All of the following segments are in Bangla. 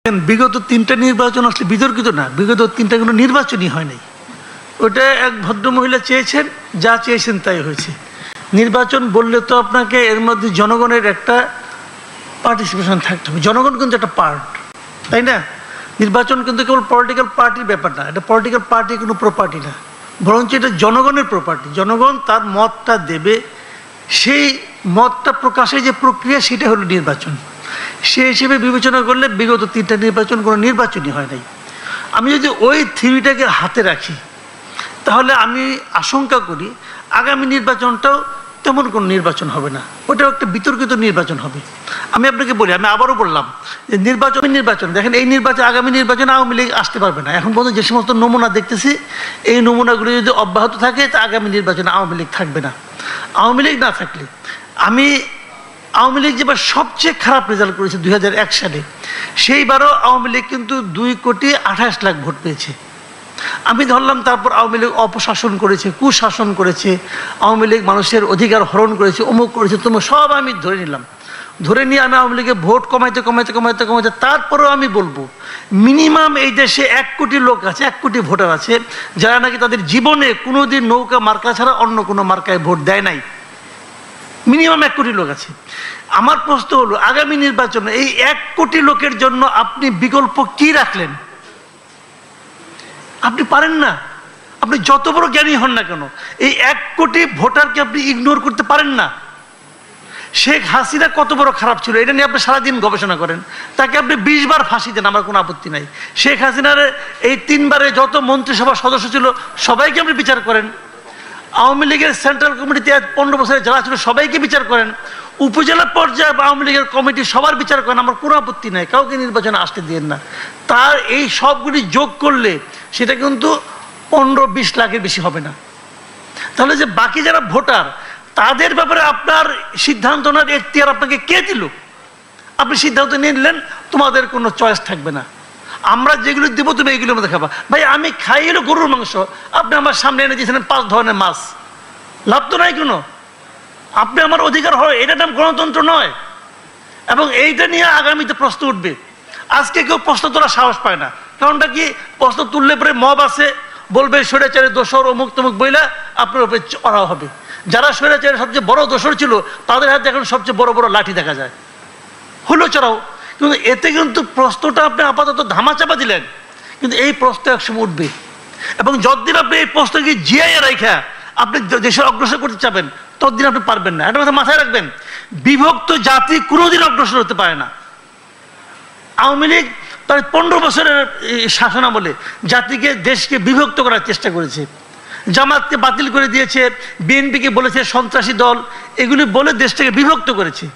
বিগত তিনটা নির্বাচন আসলে বিতর্কিত না, বিগত তিনটা কোনো নির্বাচনই হয় নাই। ওটা এক ভদ্রমহিলা চেয়েছেন, যা চেয়েছেন তাই হয়েছে। নির্বাচন বললে তো আপনাকে এর মধ্যে জনগণের একটা পার্টিসিপেশন থাকতে হবে। জনগণ কিন্তু একটা পার্ট, তাই না? নির্বাচন কিন্তু কেবল পলিটিক্যাল পার্টির ব্যাপার না, এটা পলিটিক্যাল পার্টি কোনো প্রপার্টি না, বরঞ্চ এটা জনগণের প্রপার্টি। জনগণ তার মতটা দেবে, সেই মতটা প্রকাশের যে প্রক্রিয়া সেটা হলো নির্বাচন। সেই হিসেবে বিবেচনা করলে বিগত তিনটা নির্বাচন কোনো নির্বাচনই হয় নাই। আমি যদি ওই থিওরিটাকে হাতে রাখি তাহলে আমি আশঙ্কা করি আগামী নির্বাচনটাও তেমন কোনো নির্বাচন হবে না, ওটাও একটা বিতর্কিত নির্বাচন হবে। আমি আপনাকে বলি, আমি আবারও বললাম যে নির্বাচন দেখেন, এই নির্বাচন আগামী নির্বাচনে আওয়ামী লীগ আসতে পারবে না। এখন পর্যন্ত যে সমস্ত নমুনা দেখতেছি, এই নমুনাগুলো যদি অব্যাহত থাকে তা আগামী নির্বাচনে আওয়ামী লীগ থাকবে না। আওয়ামী লীগ না থাকলে আওয়ামী লীগ যেবার সবচেয়ে খারাপ রেজাল্ট করেছে 2001 সালে, সেইবারও আওয়ামী লীগ কিন্তু 2,28,00,000 ভোট পেয়েছে। আমি ধরলাম তারপর আওয়ামী লীগ অপশাসন করেছে, কুশাসন করেছে, আওয়ামী লীগ মানুষের অধিকার হরণ করেছে, অমুক করেছে, সব আমি ধরে নিলাম। ধরে নিয়ে আমি আওয়ামী লীগের ভোট কমাইতে তারপরেও আমি বলবো মিনিমাম এই দেশে 1 কোটি লোক আছে, 1 কোটি ভোটার আছে যারা নাকি তাদের জীবনে কোনোদিন নৌকা মার্কা ছাড়া অন্য কোনো মার্কায় ভোট দেয় নাই। মিনিমাম 1 কোটি লোক আছে। আমার প্রশ্ন হলো আগামী নির্বাচনে এই 1 কোটি লোকের জন্য আপনি বিকল্প কি রাখলেন? আপনি পারেন না। আপনি যত বড় জ্ঞানী হন না কেন, এই 1 কোটি ভোটারকে আপনি ইগনোর করতে পারেন না। শেখ হাসিনা কত বড় খারাপ ছিল এটা নিয়ে আপনি সারাদিন গবেষণা করেন, তাকে আপনি 20 বার ফাঁসি দেন, আমার কোনো আপত্তি নাই। শেখ হাসিনার এই 3 বারে যত মন্ত্রিসভার সদস্য ছিল সবাইকে আপনি বিচার করেন। আওয়ামী লীগের সেন্ট্রাল কমিটিতে 15 বছরে যারা ছিল সবাইকে বিচার করেন। উপজেলা পর্যায়ে বা আওয়ামী লীগের কমিটি সবার বিচার করেন, আমার কোনো আপত্তি নাই, কাউকে নির্বাচনে আসতে দিন না। তার এই সবগুলি যোগ করলে সেটা কিন্তু 15-20 লাখের বেশি হবে না। তাহলে যে বাকি যারা ভোটার তাদের ব্যাপারে আপনার সিদ্ধান্ত নেওয়ার এখতিয়ার আপনাকে কে দিল? আপনি সিদ্ধান্ত নিয়ে নিলেন, তোমাদের কোনো চয়েস থাকবে না, আমরা যেগুলো দেবো তুমি এইগুলোর মধ্যে খাবা। ভাই আমি খাই এলো গরুর মাংস, আপনি আমার সামনে এনে দিয়েছিলেন 5 ধরনের মাছ, লাভ তো নাই কোনো। আপনি আমার অধিকার হয়, এটা নাম গণতন্ত্র নয়। এবং এইটা নিয়ে আগামীতে প্রশ্ন উঠবে। আজকে কেউ প্রশ্ন তোলার সাহস পায় না, কারণটা কি? প্রশ্ন তুললে পরে মব আছে, বলবে স্বৈরাচারে দোষর অমুক তমুক বইলা আপনার উপরে চড়া হবে। যারা স্বৈরাচারের সবচেয়ে বড় দোষর ছিল তাদের হাতে এখন সবচেয়ে বড় বড় লাঠি দেখা যায়, হলো চড়াও। কিন্তু এতে কিন্তু প্রশ্নটা আপনি আপাতত ধামাচাপা দিলেন, কিন্তু এই প্রশ্ন একসময় উঠবে। এবং যতদিন আপনি এই প্রশ্নকে জিয়াইয়া রাখা আপনি দেশের অগ্রসর করতে চাবেন ততদিন আপনি পারবেন না। একটা কথা মাথায় রাখবেন, বিভক্ত জাতি কোনোদিন অগ্রসর হতে পারে না। আওয়ামী লীগ প্রায় 15 বছরের শাসনামলে জাতিকে দেশকে বিভক্ত করার চেষ্টা করেছে। জামাতকে বাতিল করে দিয়েছে, বিএনপিকে বলেছে সন্ত্রাসী দল, এগুলি বলে দেশটাকে বিভক্ত করেছে।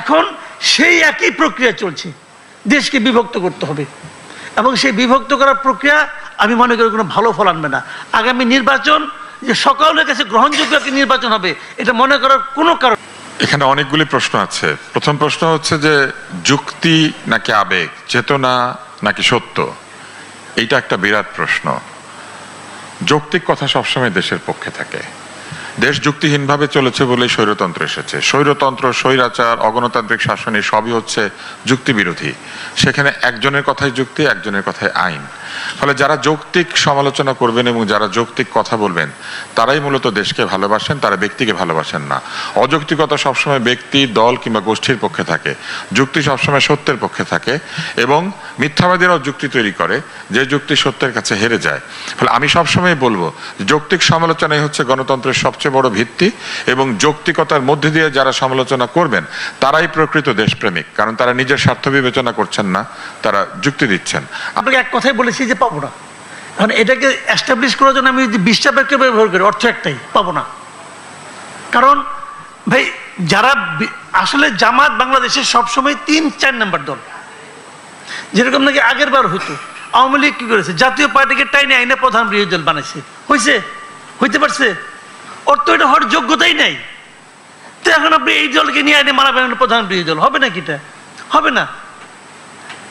এখন সেই একই প্রক্রিয়া চলছে, দেশকে বিভক্ত করতে হবে। এবং সেই বিভক্ত করার প্রক্রিয়া আমি মনে করি কোনো ভালো ফল আনবে না। আগামী নির্বাচন যে সকলের কাছে গ্রহণযোগ্য একটি নির্বাচন হবে এটা মনে করার কোনো কারণ। এখানে অনেকগুলি প্রশ্ন আছে। প্রথম প্রশ্ন হচ্ছে যে যুক্তি নাকি আবেগ, চেতনা নাকি সত্য, এইটা একটা বিরাট প্রশ্ন। যৌক্তিক কথা সবসময় দেশের পক্ষে থাকে। দেশ যুক্তিহীনভাবে চলেছে বলেই স্বৈরতন্ত্র এসেছে। স্বৈরতন্ত্র, স্বৈরাচার, অগণতান্ত্রিক শাসনে সবই হচ্ছে যুক্তি বিরোধী। সেখানে একজনের কথাই যুক্তি, একজনের কথাই আইন। ফলে যারা যৌক্তিক সমালোচনা করবেন এবং যারা যৌক্তিক কথা বলবেন তারাই মূলত দেশকে ভালোবাসেন, তারা ব্যক্তিকে ভালোবাসেন না। অযৌক্তিকতা সবসময় ব্যক্তি, দল কিংবা গোষ্ঠীর পক্ষে থাকে, যুক্তি সবসময় সত্যের পক্ষে থাকে। এবং মিথ্যাবাদীরাও যুক্তি তৈরি করে, যে যুক্তি সত্যের কাছে হেরে যায়। ফলে আমি সবসময় বলবো যৌক্তিক সমালোচনাই হচ্ছে গণতন্ত্রের সবচেয়ে বড় ভিত্তি। এবং যৌক্তিকতার মধ্যে দিয়ে যারা সমালোচনা করবেন তারাই প্রকৃত দেশপ্রেমিক, কারণ তারা নিজের স্বার্থ বিবেচনা করছেন না, তারা যুক্তি দিচ্ছেন। আপনাকে এক কথাই বলেছি যে পাবো না। এখন এটাকে এস্টাবলিশ করার জন্য আমি যদি 20টা বাক্য ব্যবহার করি, অর্থ একটাই, পাবো না। কারণ ভাই যারা আসলে জামাত বাংলাদেশের সবসময় 3-4 নম্বর দল, যেরকম নাকি আগের বার হইতো। আওয়ামী লীগ কি করেছে? জাতীয় পার্টিকে টাইনে আইনে প্রধান বিরোধী দল বানাইছে। হইতে পারছে? অর্থ এটা হওয়ার যোগ্যতাই নাই। তো এখন আপনি এই দলকে নিয়ে আইনে মানাবেন প্রধান বিরোধী দল, হবে নাকি? এটা হবে না,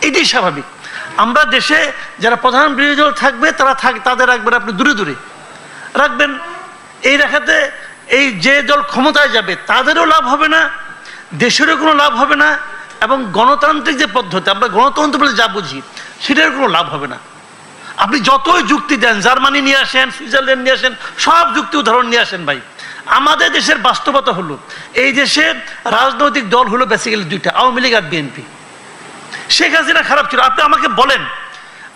এটাই স্বাভাবিক। আমরা দেশে যারা প্রধান বিরোধী দল থাকবে তাদের রাখবেন আপনি দূরে দূরে রাখবেন। এই রাখাতে এই যে দল ক্ষমতায় যাবে তাদেরও লাভ হবে না, দেশেরও কোনো লাভ হবে না, এবং গণতান্ত্রিক যে পদ্ধতি, আমরা গণতন্ত্র বলে যা বুঝি সেটার কোনো লাভ হবে না। আপনি যতই যুক্তি দেন, জার্মানি নিয়ে আসেন, সুইজারল্যান্ড নিয়ে আসেন, সব যুক্তি উদাহরণ নিয়ে আসেন ভাই, আমাদের দেশের বাস্তবতা হলো এই দেশে রাজনৈতিক দল হলো বেসিক্যালি দুইটা, আওয়ামী লীগ আর বিএনপি। শেখ হাসিনা খারাপ ছিল, আপনি আমাকে বলেন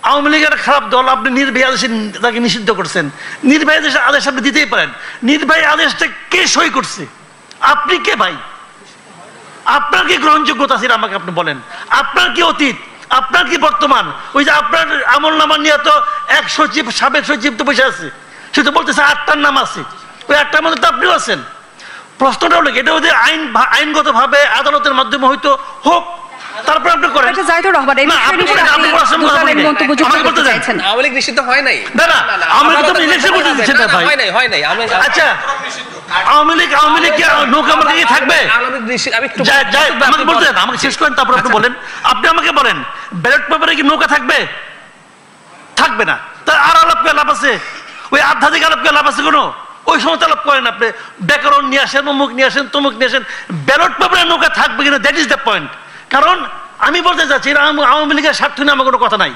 আওয়ামী লীগের খারাপ দল, আপনি নির্বাহী আদেশে তাকে নিষিদ্ধ করছেন, নির্বাহী আদেশ আপনি দিতেই পারেন, নির্বাহী আদেশটা কে সই করছে? আপনি কে ভাই? আপনার কি গ্রহণযোগ্যতা ছিল আমাকে আপনি বলেন? আপনার কি অতীত, আপনার কি বর্তমান? ওই যে আপনার আমল নামা নিয়ে তো এক সচিব, সাবেক সচিব তো বসে আছে, সে তো বলতেছে 8টার নাম আছে, ওই 8টার মধ্যে তো আপনিও আছেন। প্রশ্নটা হলো এটা ওদের আইনগত ভাবে আদালতের মাধ্যমে হয়তো হোক, তারপর আপনি করেন। জাহিদুর রহমান এই মন্তব্য চাইছেন আওয়ামী লীগ নিষিদ্ধ হয় নাই। না না, আওয়ামী লীগ তো ইলেকশন করতে দিচ্ছে না ভাই। হয় নাই। আচ্ছা, আওয়ামী লীগ কি নৌকা মার্কা থাকবে? আমাকে বলতে দেন, আমাকে শেষ করেন, তারপর আপনি বলেন। আপনি আমাকে বলেন ব্যালট পেপারে কি নৌকা থাকবে? থাকবে না। তার আর আলাপ করে লাভ আছে? ওই আধ্যাত্মিক আলাপ করে লাভ আছে কোনো? ওই সময় আলাপ করেন আপনি, ব্যাকরণ নিয়ে আসেন, অমুক নিয়ে আসেন, তমুক নিয়ে আসেন, ব্যালট পেপারে নৌকা থাকবে কিনা, দ্যাট ইজ দ্য পয়েন্ট। কারণ আমি বলতে চাচ্ছি আওয়ামী লীগের স্বার্থ নিয়ে আমার কোনো কথা নাই।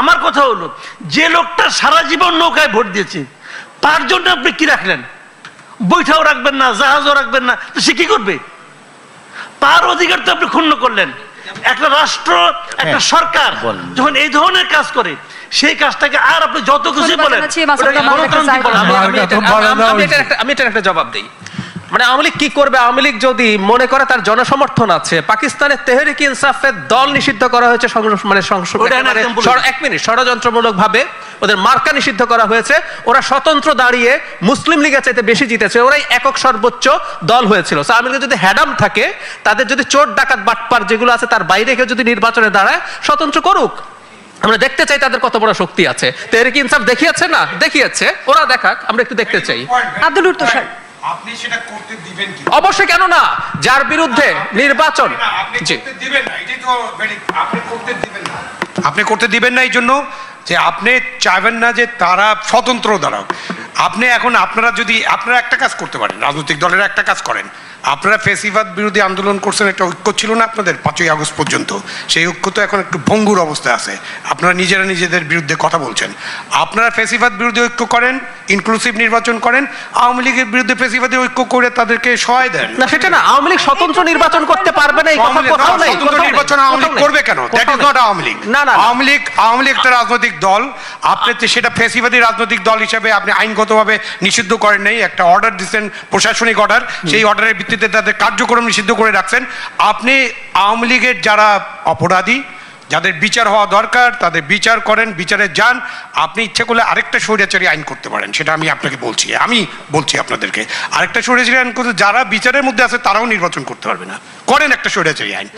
আমার কথা হলো যে লোকটা সারা জীবন নৌকায় ভোট দিয়েছে তার জন্য আপনি কি রাখলেন? বৈঠাও রাখবেন না, জাহাজও রাখবেন না, তো সে কি করবে? তার অধিকার তো আপনি ক্ষুণ্ণ করলেন। একটা রাষ্ট্র, একটা সরকার যখন এই ধরনের কাজ করে সেই কাজটাকে আর আপনি যত কিছু বলেন আমি এটার একটা জবাব দিই। মানে আওয়ামী লীগ কি করবে? আওয়ামী লীগ যদি মনে করে তার জনসমর্থন আছে, পাকিস্তানের তেহরিক ইনসাফের দল নিষিদ্ধ করা হয়েছে, ষড়যন্ত্রমূলক ভাবে ওদের মার্কা নিষিদ্ধ করা হয়েছে, ওরা স্বতন্ত্র দাঁড়িয়ে মুসলিম লীগের চাইতে বেশি জিতেছে, ওরাই একক সর্বোচ্চ দল হয়েছিল। আওয়ামী লীগের যদি হ্যাডাম থাকে, তাদের যদি চোর ডাকাত বাটপার যেগুলো আছে তার বাইরে কেউ যদি নির্বাচনে দাঁড়ায়, স্বতন্ত্র করুক। আমরা দেখতে চাই তাদের কত বড় শক্তি আছে। তেহরিক ইনসাফ দেখিয়েছে না? দেখিয়েছে, ওরা দেখাক, আমরা একটু দেখতে চাই। আব্দুল তুষার, আপনি সেটা করতে দিবেন কি? অবশ্যই, কেন না? যার বিরুদ্ধে নির্বাচন, জি দিবেন না, এটাই তো আপনি করতে দিবেন না। আপনি করতে দিবেন না এই জন্য যে আপনি চাইবেন না যে তারা স্বতন্ত্র দাঁড়াক। আপনি এখন আপনারা একটা কাজ করতে পারেন, রাজনৈতিক দলের একটা কাজ করেন, আপনারা ফেসিবাদ বিরোধী আন্দোলন করছেন, একটা ঐক্য ছিল না আপনাদের 5ই আগস্ট পর্যন্ত, সেই ঐক্য তো এখন একটু ভঙ্গুর অবস্থায় আছে, আপনারা নিজেরা নিজেদের বিরুদ্ধে কথা বলছেন। আপনারা ফেসিবাদ বিরোধী ঐক্য করেন, ইনক্লুসিভ নির্বাচন করেন, আওয়ামী লীগের বিরুদ্ধে ফেসিবাদী ঐক্য করে তাদেরকে সহায় দেন। না সেটা না, আওয়ামী লীগ স্বতন্ত্র নির্বাচন করতে পারবে না, এই কথা কোথাও নাই। স্বতন্ত্র নির্বাচন আওয়ামী লীগ করবে কেন? That is not Awami League. না না, আওয়ামী লীগ একটা রাজনৈতিক দল, আপনি সেটা ফেসিবাদী রাজনৈতিক দল হিসেবে আপনি আইনগতভাবে নিষিদ্ধ করেন নাই, একটা অর্ডার দিচ্ছেন, প্রশাসনিক অর্ডার, সেই অর্ডারের ভিত্তিতে তাদের কার্যক্রম নিষিদ্ধ করে রাখছেন। আপনি আওয়ামী লীগের যারা অপরাধী, যাদের বিচার হওয়া দরকার, তাদের বিচার করেন, বিচারে যান। আপনি ইচ্ছে করলে আরেকটা স্বৈরাচারী আইন করতে পারেন, সেটা আমি আপনাকে বলছি, আপনাদেরকে আরেকটা স্বৈরাচারী আইন করতে, যারা বিচারের মধ্যে আছে তারাও নির্বাচন করতে পারবে না। করেন একটা স্বৈরাচারী আইন,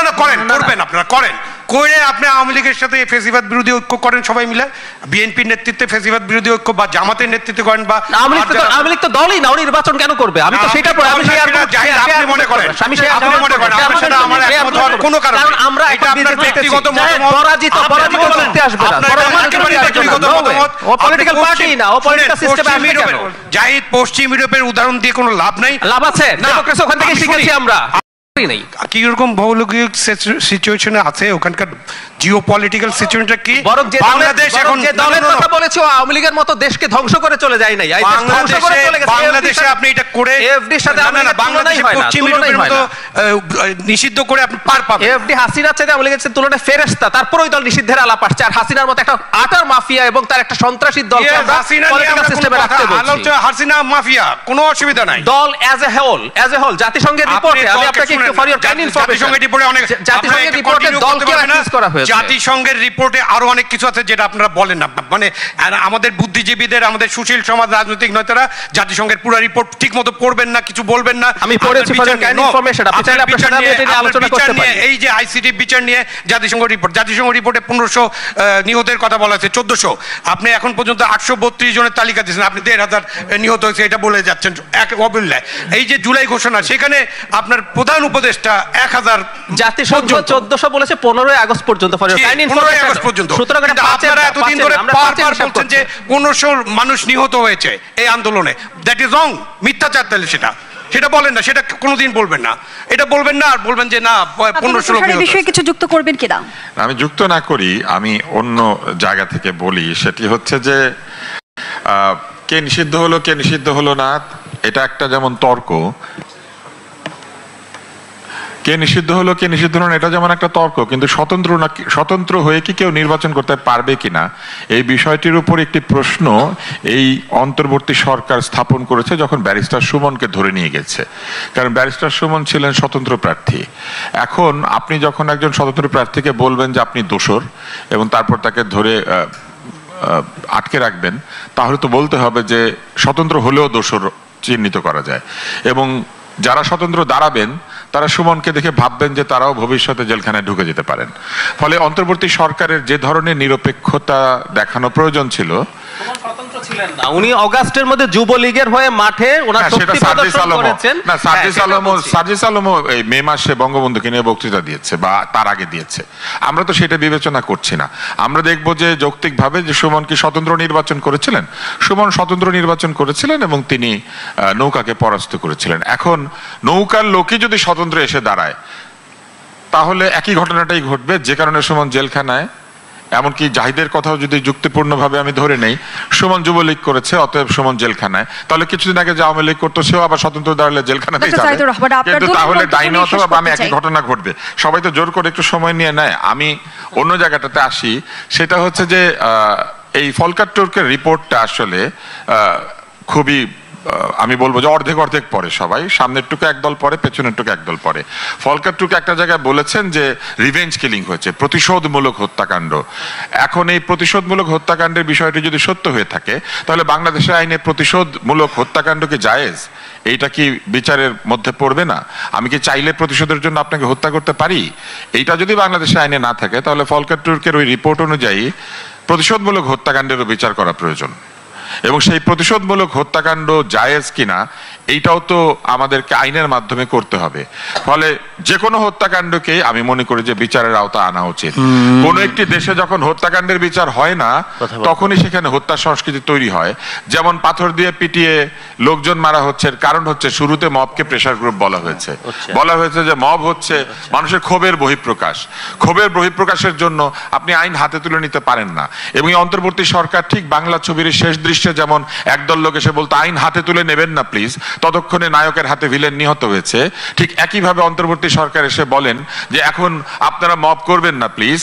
না করেন, করবেন, আপনারা করেন, করে আপনি আওয়ামী লীগের সাথে ফেসিবাদ বিরোধী ঐক্য করেন সবাই মিলে, বিএনপির নেতৃত্বে ফেসিবাদ বিরোধী ঐক্য বা জামাতের নেতৃত্বে করেন, বা আওয়ামী লীগ তো দলই না, নির্বাচন কেন করবে? আমি তো সেটা আপনি মনে করেন, আমার একমত হওয়ার কোনো কারণ নেই। আমরা এটা আপনার ব্যক্তিগত মতামত, পরাজিত করতে আসবে না, পলিটিক্যাল পার্টি না, ও পলিটিক্যাল সিস্টেমে আসবে কেন? জাহিদ, পশ্চিম ইউরোপের উদাহরণ দিয়ে কোনো লাভ নাই। লাভ আছে, ডেমোক্রেসি ওখান থেকে শিখেছি আমরা। কিরকম ভৌগোলিক সিচুয়েশনে আছে ওখানকার জিওপলিটিক্যাল সিচুয়েশনটা কি? বাংলাদেশ এখন যে দলের কথা বলেছো আওয়ামী লীগের মতো দেশকে ধ্বংস করে চলে যায় নাই, বাংলাদেশে আপনি এটা করে এফডির সাথে বাংলাদেশে পশ্চিম ইউরোপের মতো নিষিদ্ধ করে আপনি পার পাবেন। এফডি হাসিনার চেয়ে আওয়ামী লীগের তুলনায় ফেরেশতা, তারপর ওই দল নিষিদ্ধের আলাপ আসছে। আর হাসিনার মতো একটা আটার মাফিয়া এবং তার একটা সন্ত্রাসী দলকে আমরা পলিটিক্যাল সিস্টেমে রাখতে বলছি। হাসিনা মাফিয়া, কোনো অসুবিধা নাই। দল অ্যাজ এ হোল জাতিসংঘের রিপোর্টে, আমি আপনাকে একটু ফর ইওর কাইন্ড ইনফরমেশন, জাতিসংঘের রিপোর্টে দলকে অ্যাক্সেস করা হয়েছে। জাতিসংঘের রিপোর্টে আরো অনেক কিছু আছে যেটা আপনারা বলেন না, মানে আমাদের বুদ্ধিজীবীদের, আমাদের সুশীল সমাজ, রাজনৈতিক নেতারা জাতিসংঘের পুরো রিপোর্ট ঠিকমতো পড়বেন না, কিছু বলবেন না। আমি পড়েছি ফর ইওর কাইন্ড ইনফরমেশন, আপনি চাইলে আপনার সাথে এটা নিয়ে আলোচনা করতে পারেন। এই যে আইসিটি বিচার নিয়ে জাতিসংঘ রিপোর্টে 1500 নিহতের কথা বলা হয়েছে, 1400। আপনি এখন পর্যন্ত 832 জনের তালিকা দিয়েছেন, আপনি 1500 নিহত হয়েছে এটা বলে যাচ্ছেন এক অবহেলায়। এই যে জুলাই ঘোষণা, সেখানে আপনার প্রধান উপদেষ্টা 1000, জাতিসংঘ 1400 বলেছে 15 আগস্ট পর্যন্ত, ফর ইওর কাইন্ড ইনফরমেশন পর্যন্ত। সুতরাং আপনারা এতদিন ধরে বারবার বলছেন যে 1500 মানুষ নিহত হয়েছে এই আন্দোলনে, দ্যাট ইজ রং, মিথ্যাচার। তাহলে সেটা সেটা বলেন না, সেটা কোনোদিন বলবেন না, এটা বলবেন না। আর বলবেন যে না 15-16 বিষয়ে কিছু যুক্ত করবেন কিনা? আমি যুক্ত না করি, আমি অন্য জায়গা থেকে বলি। সেটি হচ্ছে যে কে নিষিদ্ধ হলো কে নিষিদ্ধ হলো না, এটা একটা যেমন তর্ক। কে নিষিদ্ধ হলো কে নিষিদ্ধ হলো না এটা যেমন একটা তর্ক, কিন্তু স্বতন্ত্র হয়ে কি কেউ নির্বাচন করতে পারবে কিনা এই বিষয়টির উপর একটি প্রশ্ন এই অন্তর্বর্তী সরকার স্থাপন করেছে যখন ব্যারিস্টার সুমনকে ধরে নিয়ে গেছে। কারণ ব্যারিস্টার সুমন ছিলেন স্বতন্ত্র প্রার্থী। এখন আপনি যখন একজন স্বতন্ত্র প্রার্থীকে বলবেন যে আপনি দোষর এবং তারপর তাকে ধরে আটকে রাখবেন, তাহলে তো বলতে হবে যে স্বতন্ত্র হলেও দোষর চিহ্নিত করা যায়। এবং যারা স্বতন্ত্র দাঁড়াবেন তারা সুমনকে দেখে ভাববেন যে তারাও ভবিষ্যতে জেলখানায় ঢুকে যেতে পারেন। ফলে অন্তর্বর্তী সরকারের যে ধরনের নিরপেক্ষতা দেখানো প্রয়োজন ছিল, উনি অগাস্টের মধ্যে যুবলীগের হয়ে মাঠে ওনার শক্তি প্রদর্শন করেছেন। না, সার্জিস আলমও এই মে মাসে বঙ্গবন্ধুকে নিয়ে বক্তৃতা দিয়েছে বা তার আগে দিয়েছে। আমরা তো সেটা বিবেচনা করছি না। আমরা দেখব যে যৌক্তিকভাবে যে সুমন কি স্বতন্ত্র নির্বাচন করেছিলেন, সুমন স্বতন্ত্র নির্বাচন করেছিলেন এবং তিনি নৌকাকে পরাস্ত করেছিলেন। এখন নৌকার লোকই যদি স্বতন্ত্র এসে দাঁড়ায় তাহলে একই ঘটনাটাই ঘটবে, যে কারণে সুমন জেলখানায়। এমনকি জাহিদের কথাও যদি যুক্তিপূর্ণভাবে আমি ধরে নেই, সুমন যুবলীগ করেছে অতএব সুমন জেলখানায়, তাহলে কিছুদিন আগে যে আওয়ামী লীগ করতো সেও আবার স্বতন্ত্র দাঁড়ালে জেলখানাতেই যাবে। কিন্তু তাহলে ডাইনে অথবা বামে একই ঘটনা ঘটবে। সবাই তো জোর করে একটু সময় নিয়ে নেয়। আমি অন্য জায়গাটাতে আসি, সেটা হচ্ছে যে এই ফলকার টুর্কের রিপোর্টটা আসলে খুবই, আমি বলবো যে অর্ধেক অর্ধেক পড়ে সবাই, সামনের টুকু একদল পড়ে, পেছনের টুকু একদল পড়ে। ফলকার টুকু একটা জায়গায় বলেছেন যে রিভেঞ্জ কিলিং হয়েছে, প্রতিশোধমূলক হত্যাকাণ্ড। এখন এই প্রতিশোধমূলক হত্যাকাণ্ডের বিষয়টি যদি সত্য হয়ে থাকে তাহলে বাংলাদেশের আইনে প্রতিশোধমূলক হত্যাকাণ্ড কি জায়েজ? এইটা কি বিচারের মধ্যে পড়বে না? আমি কি চাইলে প্রতিশোধের জন্য আপনাকে হত্যা করতে পারি? এইটা যদি বাংলাদেশের আইনে না থাকে তাহলে ফলকার টুর্কের ওই রিপোর্ট অনুযায়ী প্রতিশোধমূলক হত্যাকাণ্ডেরও বিচার করা প্রয়োজন। এবং সেই প্রতিশোধমূলক হত্যাকাণ্ড জায়েজ কিনা এইটাও তো আমাদেরকে আইনের মাধ্যমে করতে হবে। ফলে যে কোনো হত্যাকাণ্ডকে আমি মনে করি যে বিচারের আওতা আনা উচিত। কোন একটি দেশে যখন হত্যাকাণ্ডের বিচার হয় না তখনই সেখানে হত্যা সংস্কৃতি তৈরি হয়। যেমন পাথর দিয়ে পিটিয়ে লোকজন মারা হচ্ছে, কারণ হচ্ছে শুরুতে মবকে প্রেসার গ্রুপ বলা হয়েছে। বলা হয়েছে যে মব হচ্ছে মানুষের ক্ষোভের বহিঃপ্রকাশ। ক্ষোভের বহিঃপ্রকাশের জন্য আপনি আইন হাতে তুলে নিতে পারেন না। এবং এই অন্তর্বর্তী সরকার ঠিক বাংলা ছবির শেষ দৃশ্যে যেমন একদল লোক এসে বলতো আইন হাতে তুলে নেবেন না প্লিজ, ততক্ষণে নায়কের হাতে ভিলেন নিহত হয়েছে। ঠিক একইভাবে অন্তর্বর্তী সরকার এসে বলেন যে এখন আপনারা মব করবেন না প্লিজ,